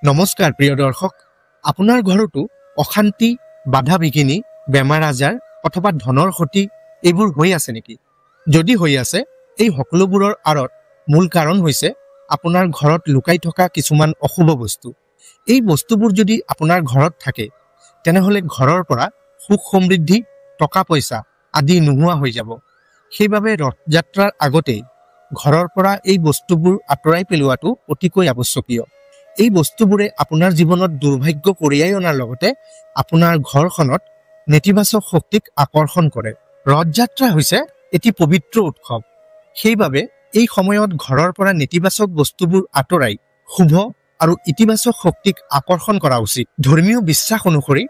নমস্কাৰ প্ৰিয় দৰ্শক, আপোনাৰ ঘৰতো অশান্তি, বাধা বিঘিনি, বেমাৰ আজাৰ অথবা ধনৰ ক্ষতি এইবোৰ হৈ আছে নেকি? যদি হৈ আছে, এই সকলোবোৰৰ আঁৰত মূল কাৰণ হৈছে আপোনাৰ ঘৰত লুকাই থকা কিছুমান অশুভ বস্তু। এই বস্তুবোৰ যদি আপোনাৰ ঘৰত থাকে, তেনেহ'লে ঘৰৰ পৰা সুখ সমৃদ্ধি, টকা পইচা আদি নোহোৱা হৈ যাব। সেইবাবে ৰথযাত্ৰাৰ আগতেই ঘৰৰ পৰা এই বস্তুবোৰ আঁতৰাই পেলোৱাটো অতিকৈ আৱশ্যকীয়। এই বস্তুবোৰে আপোনাৰ জীৱনত দুৰ্ভাগ্য কঢ়িয়াই অনাৰ লগতে আপোনাৰ ঘৰখনত নেতিবাচক শক্তিক আকৰ্ষণ কৰে। ৰথযাত্ৰা হৈছে এটি পবিত্ৰ উৎসৱ। সেইবাবে এই সময়ত ঘৰৰ পৰা নেতিবাচক বস্তুবোৰ আঁতৰাই শুভ আৰু ইতিবাচক শক্তিক আকৰ্ষণ কৰা উচিত। ধৰ্মীয় বিশ্বাস অনুসৰি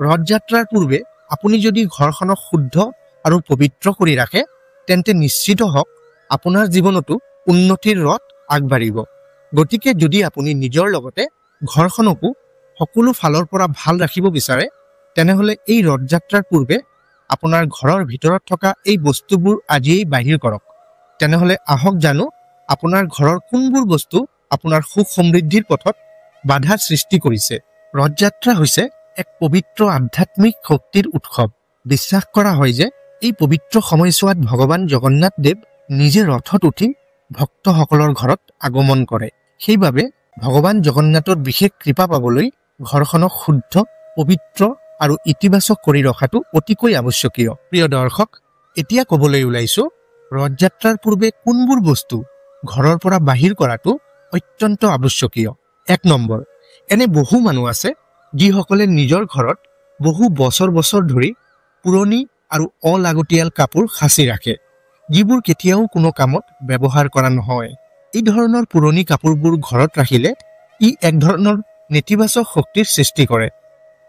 ৰথযাত্ৰাৰ পূৰ্বে আপুনি যদি ঘৰখনক শুদ্ধ আৰু পবিত্ৰ কৰি ৰাখে, তেন্তে নিশ্চিত হওক আপোনাৰ জীৱনতো উন্নতিৰ ৰথ আগবাঢ়িব। গতিকে যদি আপুনি নিজৰ লগতে ঘৰখনকো সকলো ফালৰ পৰা ভাল ৰাখিব বিচাৰে, তেনেহ'লে এই ৰথযাত্ৰাৰ পূৰ্বে আপোনাৰ ঘৰৰ ভিতৰত থকা এই বস্তুবোৰ আজিয়েই বাহিৰ কৰক। তেনেহ'লে আহক জানো আপোনাৰ ঘৰৰ কোনবোৰ বস্তু আপোনাৰ সুখ সমৃদ্ধিৰ পথত বাধাৰ সৃষ্টি কৰিছে। ৰথযাত্ৰা হৈছে এক পবিত্ৰ আধ্যাত্মিক শক্তিৰ উৎসৱ। বিশ্বাস কৰা হয় যে এই পবিত্ৰ সময়ছোৱাত ভগৱান জগন্নাথ দেৱ নিজে ৰথত উঠি ভক্তসকলৰ ঘৰত আগমন কৰে। সেইবাবে ভগৱান জগন্নাথৰ বিশেষ কৃপা পাবলৈ ঘৰখনক শুদ্ধ, পবিত্ৰ আৰু ইতিবাচক কৰি ৰখাটো অতিকৈ আৱশ্যকীয়। প্ৰিয় দৰ্শক, এতিয়া ক'বলৈ ওলাইছো ৰথযাত্ৰাৰ পূৰ্বে কোনবোৰ বস্তু ঘৰৰ পৰা বাহিৰ কৰাটো অত্যন্ত আৱশ্যকীয়। ১ নম্বৰ, এনে বহু মানুহ আছে যিসকলে নিজৰ ঘৰত বহু বছৰ বছৰ ধৰি পুৰণি আৰু অলাগতিয়াল কাপোৰ সাঁচি ৰাখে, যিবোৰ কেতিয়াও কোনো কামত ব্যৱহাৰ কৰা নহয়। এই ধৰণৰ পুৰণি কাপোৰবোৰ ঘৰত ৰাখিলে ই এক ধৰণৰ নেতিবাচক শক্তিৰ সৃষ্টি কৰে।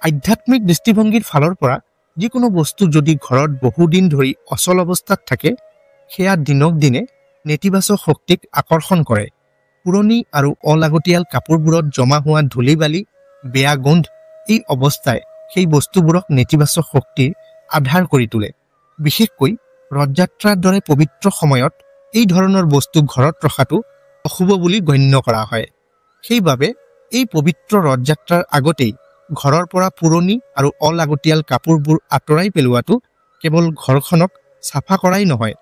আধ্যাত্মিক দৃষ্টিভংগীৰ ফালৰ পৰা যিকোনো বস্তু যদি ঘৰত বহুদিন ধৰি অচল অৱস্থাত থাকে, সেয়া দিনক দিনে নেতিবাচক শক্তিক আকৰ্ষণ কৰে। পুৰণি আৰু অলাগতিয়াল কাপোৰবোৰত জমা হোৱা ধূলি বালি, বেয়া গোন্ধ, এই অৱস্থাই সেই বস্তুবোৰক নেতিবাচক শক্তিৰ আধাৰ কৰি তোলে। বিশেষকৈ ৰথযাত্ৰাৰ দৰে পবিত্ৰ সময়ত এই ধৰণৰ বস্তু ঘৰত ৰখাটো অশুভ বুলি গণ্য কৰা হয়। সেইবাবে এই পবিত্ৰ ৰথযাত্ৰাৰ আগতেই ঘৰৰ পৰা পুৰণি আৰু অলাগতিয়াল কাপোৰবোৰ আঁতৰাই পেলোৱাটো কেৱল ঘৰখনক চাফা কৰাই নহয়,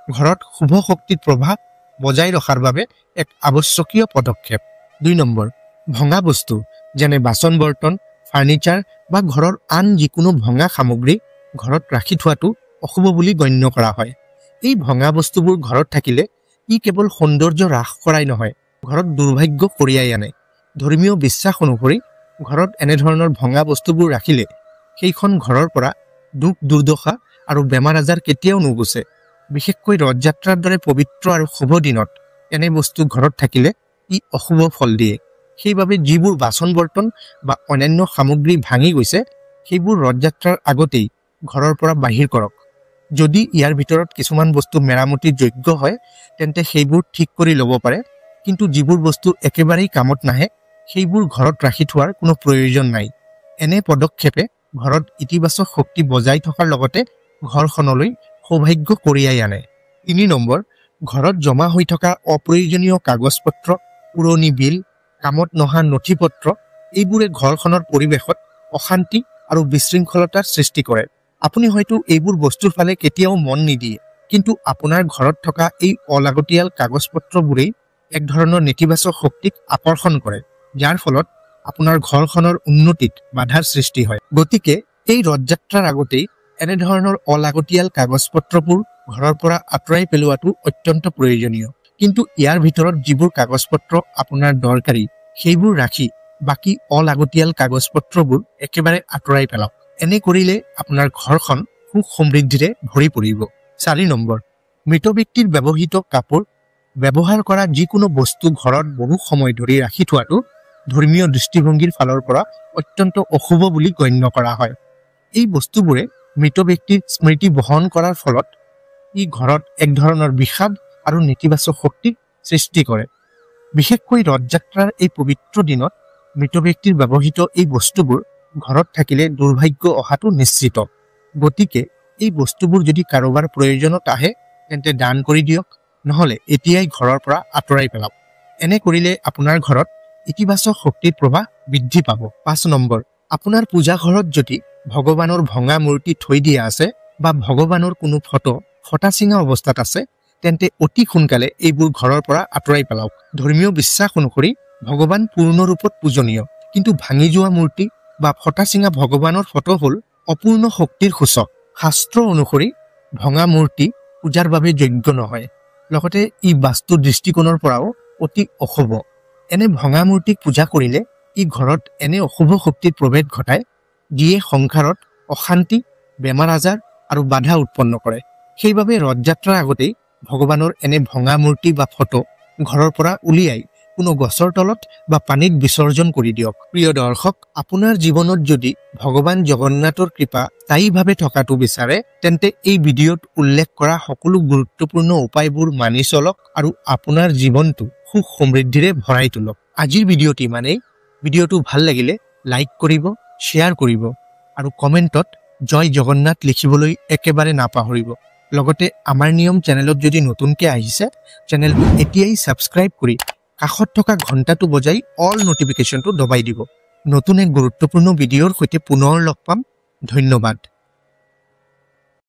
ঘৰত শুভ শক্তিৰ প্ৰভাৱ বজাই ৰখাৰ বাবে এক আৱশ্যকীয় পদক্ষেপ। ২ নম্বৰ, ভঙা বস্তু যেনে বাচন বৰ্তন, ফাৰ্নিচাৰ বা ঘৰৰ আন যিকোনো ভঙা সামগ্ৰী ঘৰত ৰাখি থোৱাটো অশুভ বুলি গণ্য কৰা হয়। এই ভঙা বস্তুবোৰ ঘৰত থাকিলে ই কেৱল সৌন্দৰ্য হ্ৰাস কৰাই নহয়, ঘৰত দুৰ্ভাগ্য কঢ়িয়াই আনে। ধৰ্মীয় বিশ্বাস অনুসৰি ঘৰত এনেধৰণৰ ভঙা বস্তুবোৰ ৰাখিলে সেইখন ঘৰৰ পৰা দুখ, দুৰ্দশা আৰু বেমাৰ আজাৰ কেতিয়াও নুগুচে। বিশেষকৈ ৰথযাত্ৰাৰ দৰে পবিত্ৰ আৰু শুভ দিনত এনে বস্তু ঘৰত থাকিলে ই অশুভ ফল দিয়ে। সেইবাবে যিবোৰ বাচন বৰ্তন বা অন্যান্য সামগ্ৰী ভাঙি গৈছে, সেইবোৰ ৰথযাত্ৰাৰ আগতেই ঘৰৰ পৰা বাহিৰ কৰক। যদি ইয়াৰ ভিতৰত কিছুমান বস্তু মেৰামতিৰ যোগ্য হয়, তেন্তে সেইবোৰ ঠিক কৰি ল'ব পাৰে, কিন্তু যিবোৰ বস্তু একেবাৰেই কামত নাহে, সেইবোৰ ঘৰত ৰাখি থোৱাৰ কোনো প্ৰয়োজন নাই। এনে পদক্ষেপে ঘৰত ইতিবাচক শক্তি বজাই থকাৰ লগতে ঘৰখনলৈ সৌভাগ্য কঢ়িয়াই আনে। ৩ নম্বৰ, ঘৰত জমা হৈ থকা অপ্ৰয়োজনীয় কাগজ পত্ৰ, পুৰণি বিল, কামত নহা নথি পত্ৰ, এইবোৰে ঘৰখনৰ পৰিৱেশত অশান্তি আৰু বিশৃংখলতাৰ সৃষ্টি কৰে। আপুনি হয়তো এইবোৰ বস্তুৰ ফালে কেতিয়াও মন নিদিয়ে, কিন্তু আপোনাৰ ঘৰত থকা এই অলাগতিয়াল কাগজ পত্ৰবোৰেই এক ধৰণৰ নেতিবাচক শক্তিক আকৰ্ষণ কৰে, যাৰ ফলত আপোনাৰ ঘৰখনৰ উন্নতিত বাধাৰ সৃষ্টি হয়। গতিকে এই ৰথযাত্ৰাৰ আগতেই এনেধৰণৰ অলাগতিয়াল কাগজ পত্ৰবোৰ ঘৰৰ পৰা আঁতৰাই পেলোৱাটো অত্যন্ত প্ৰয়োজনীয়। কিন্তু ইয়াৰ ভিতৰত যিবোৰ কাগজ পত্ৰ আপোনাৰ দৰকাৰী, সেইবোৰ ৰাখি বাকী অলাগতিয়াল কাগজ পত্ৰবোৰ একেবাৰে আঁতৰাই পেলাওক। এনে কৰিলে আপোনাৰ ঘৰখন সুখ সমৃদ্ধিৰে ভৰি পৰিব। ৪ নম্বৰ, মৃত ব্যক্তিৰ ব্যৱহৃত কাপোৰ, ব্যৱহাৰ কৰা যিকোনো বস্তু ঘৰত বহু সময় ধৰি ৰাখি থোৱাটো ধৰ্মীয় দৃষ্টিভংগীৰ ফালৰ পৰা অত্যন্ত অশুভ বুলি গণ্য কৰা হয়। এই বস্তুবোৰে মৃত ব্যক্তিৰ স্মৃতি বহন কৰাৰ ফলত ই ঘৰত এক ধৰণৰ বিষাদ আৰু নেতিবাচক শক্তিৰ সৃষ্টি কৰে। বিশেষকৈ ৰথযাত্ৰাৰ এই পবিত্ৰ দিনত মৃত ব্যক্তিৰ ব্যৱহৃত এই বস্তুবোৰ ঘৰত থাকিলে দুৰ্ভাগ্য অহাটো নিশ্চিত। গতিকে এই বস্তুবোৰ যদি কাৰোবাৰ প্ৰয়োজনত আহে, তেন্তে দান কৰি দিয়ক, নহ'লে এতিয়াই ঘৰৰ পৰা আঁতৰাই পেলাওক। এনে কৰিলে আপোনাৰ ঘৰত ইতিবাচক শক্তিৰ প্ৰবাহ বৃদ্ধি পাব। 5 নম্বৰ, আপোনাৰ পূজা ঘৰত যদি ভগৱানৰ ভঙা মূৰ্তি থৈ দিয়া আছে বা ভগৱানৰ কোনো ফটো ফটা চিঙা অৱস্থাত আছে, তেন্তে অতি সোনকালে এইবোৰ ঘৰৰ পৰা আঁতৰাই পেলাওক। ধৰ্মীয় বিশ্বাস অনুসৰি ভগৱান পূৰ্ণ ৰূপত পূজনীয়, কিন্তু ভাঙি যোৱা মূৰ্তি বা ফটা চিঙা ভগৱানৰ ফটো হ'ল অপূৰ্ণ শক্তিৰ সূচক। শাস্ত্ৰ অনুসৰি ভঙা মূৰ্তি পূজাৰ বাবে যোগ্য নহয়, লগতে ই বাস্তু দৃষ্টিকোণৰ পৰাও অতি অশুভ। এনে ভঙা মূৰ্তিক পূজা কৰিলে ই ঘৰত এনে অশুভ শক্তিৰ প্ৰৱেশ ঘটায়, যিয়ে সংসাৰত অশান্তি, বেমাৰ আজাৰ আৰু বাধা উৎপন্ন কৰে। সেইবাবে ৰথযাত্ৰাৰ আগতেই ভগৱানৰ এনে ভঙা মূৰ্তি বা ফটো ঘৰৰ পৰা উলিয়াই কোনো গছৰ তলত বা পানীত বিসৰ্জন কৰি দিয়ক। প্ৰিয় দৰ্শক, আপোনাৰ জীৱনত যদি ভগৱান জগন্নাথৰ কৃপা স্থায়ীভাৱে থকাটো বিচাৰে, তেন্তে এই ভিডিঅ'ত উল্লেখ কৰা সকলো গুৰুত্বপূৰ্ণ উপায়বোৰ মানি চলক আৰু আপোনাৰ জীৱনটো সুখ সমৃদ্ধিৰে ভৰাই তোলক। আজিৰ ভিডিঅ'টি ইমানেই। ভিডিঅ'টো ভাল লাগিলে লাইক কৰিব, শ্বেয়াৰ কৰিব আৰু কমেণ্টত জয় জগন্নাথ লিখিবলৈ একেবাৰে নাপাহৰিব। লগতে আমাৰ নিয়ম চেনেলত যদি নতুনকৈ আহিছে, চেনেলটো এতিয়াই ছাবস্ক্ৰাইব কৰি কাষত থকা ঘণ্টাটো বজাই অল নটিফিকেশ্যনটো দবাই দিব। নতুন এক গুৰুত্বপূৰ্ণ ভিডিঅ'ৰ সৈতে পুনৰ লগ পাম। ধন্যবাদ।